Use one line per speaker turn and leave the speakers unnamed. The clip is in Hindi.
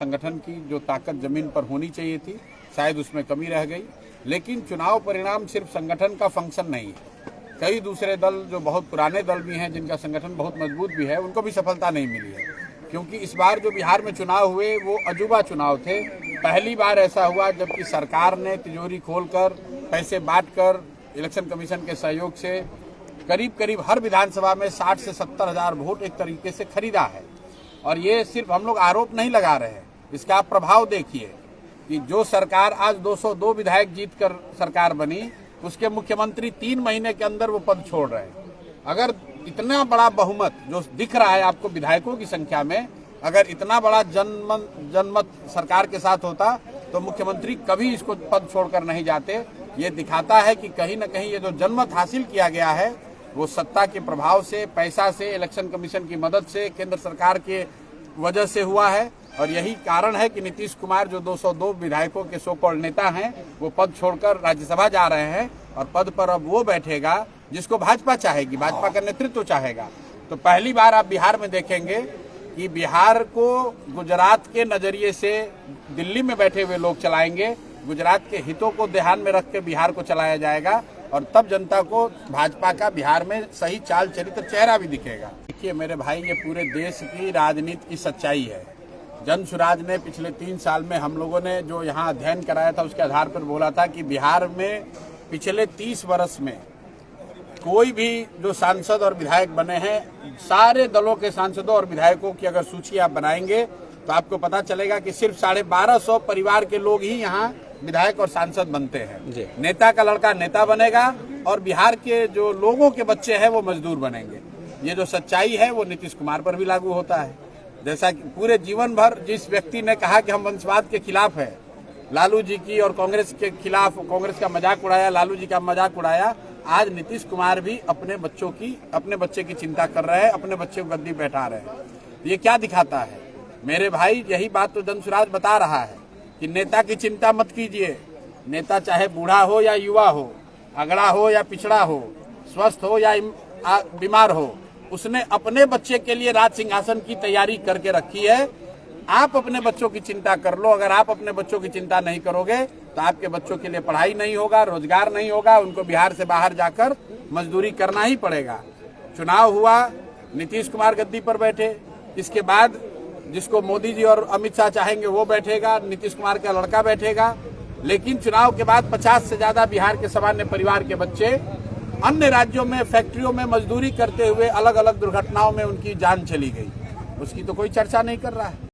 संगठन की जो ताकत जमीन पर होनी चाहिए थी शायद उसमें कमी रह गई। लेकिन चुनाव परिणाम सिर्फ संगठन का फंक्शन नहीं है। कई दूसरे दल जो बहुत पुराने दल भी हैं, जिनका संगठन बहुत मजबूत भी है, उनको भी सफलता नहीं मिली है। क्योंकि इस बार जो बिहार में चुनाव हुए वो अजूबा चुनाव थे। पहली बार ऐसा हुआ जबकि सरकार ने तिजोरी खोलकर पैसे बांटकर इलेक्शन कमीशन के सहयोग से करीब करीब हर विधानसभा में 60 से 70 हजार वोट एक तरीके से खरीदा है। और ये सिर्फ हम लोग आरोप नहीं लगा रहे हैं, इसका आप प्रभाव देखिए कि जो सरकार आज 202 विधायक जीतकर सरकार बनी, उसके मुख्यमंत्री 3 महीने के अंदर वो पद छोड़ रहे हैं। अगर इतना बड़ा बहुमत जो दिख रहा है आपको विधायकों की संख्या में, अगर इतना बड़ा जनमत सरकार के साथ होता तो मुख्यमंत्री कभी इसको पद छोड़कर नहीं जाते। ये दिखाता है कि कहीं न कहीं ये जो जनमत हासिल किया गया है वो सत्ता के प्रभाव से, पैसा से, इलेक्शन कमीशन की मदद से, केंद्र सरकार के वजह से हुआ है। और यही कारण है कि नीतीश कुमार जो 202 विधायकों के सो कॉल्ड नेता हैं, वो पद छोड़कर राज्यसभा जा रहे हैं और पद पर अब वो बैठेगा जिसको भाजपा चाहेगी, भाजपा का नेतृत्व चाहेगा। तो पहली बार आप बिहार में देखेंगे कि बिहार को गुजरात के नजरिए से दिल्ली में बैठे हुए लोग चलाएंगे, गुजरात के हितों को ध्यान में रख के बिहार को चलाया जाएगा और तब जनता को भाजपा का बिहार में सही चाल चरित्र चेहरा भी दिखेगा। देखिए मेरे भाई, ये पूरे देश की राजनीति की सच्चाई है। जन सुराज ने पिछले 3 साल में हम लोगों ने जो यहाँ अध्ययन कराया था उसके आधार पर बोला था कि बिहार में पिछले 30 वर्ष में कोई भी जो सांसद और विधायक बने हैं, सारे दलों के सांसदों और विधायकों की अगर सूची आप बनाएंगे तो आपको पता चलेगा कि सिर्फ 1250 परिवार के लोग ही यहाँ विधायक और सांसद बनते हैं। नेता का लड़का नेता बनेगा और बिहार के जो लोगों के बच्चे हैं वो मजदूर बनेंगे। ये जो सच्चाई है वो नीतीश कुमार पर भी लागू होता है। जैसा कि पूरे जीवन भर जिस व्यक्ति ने कहा कि हम वंशवाद के खिलाफ है, लालू जी की और कांग्रेस के खिलाफ, कांग्रेस का मजाक उड़ाया, लालू जी का मजाक उड़ाया, आज नीतीश कुमार भी अपने बच्चे की चिंता कर रहे हैं, अपने बच्चे को गद्दी बैठा रहे हैं। ये क्या दिखाता है मेरे भाई? यही बात तो जनसुराज बता रहा है कि नेता की चिंता मत कीजिए। नेता चाहे बूढ़ा हो या युवा हो, अगड़ा हो या पिछड़ा हो, स्वस्थ हो या बीमार हो, उसने अपने बच्चे के लिए राज सिंहासन की तैयारी करके रखी है। आप अपने बच्चों की चिंता कर लो। अगर आप अपने बच्चों की चिंता नहीं करोगे तो आपके बच्चों के लिए पढ़ाई नहीं होगा, रोजगार नहीं होगा, उनको बिहार से बाहर जाकर मजदूरी करना ही पड़ेगा। चुनाव हुआ, नीतीश कुमार गद्दी पर बैठे, इसके बाद जिसको मोदी जी और अमित शाह चाहेंगे वो बैठेगा, नीतीश कुमार का लड़का बैठेगा। लेकिन चुनाव के बाद 50 से ज्यादा बिहार के सामान्य परिवार के बच्चे अन्य राज्यों में फैक्ट्रियों में मजदूरी करते हुए अलग अलग दुर्घटनाओं में उनकी जान चली गई, उसकी तो कोई चर्चा नहीं कर रहा है।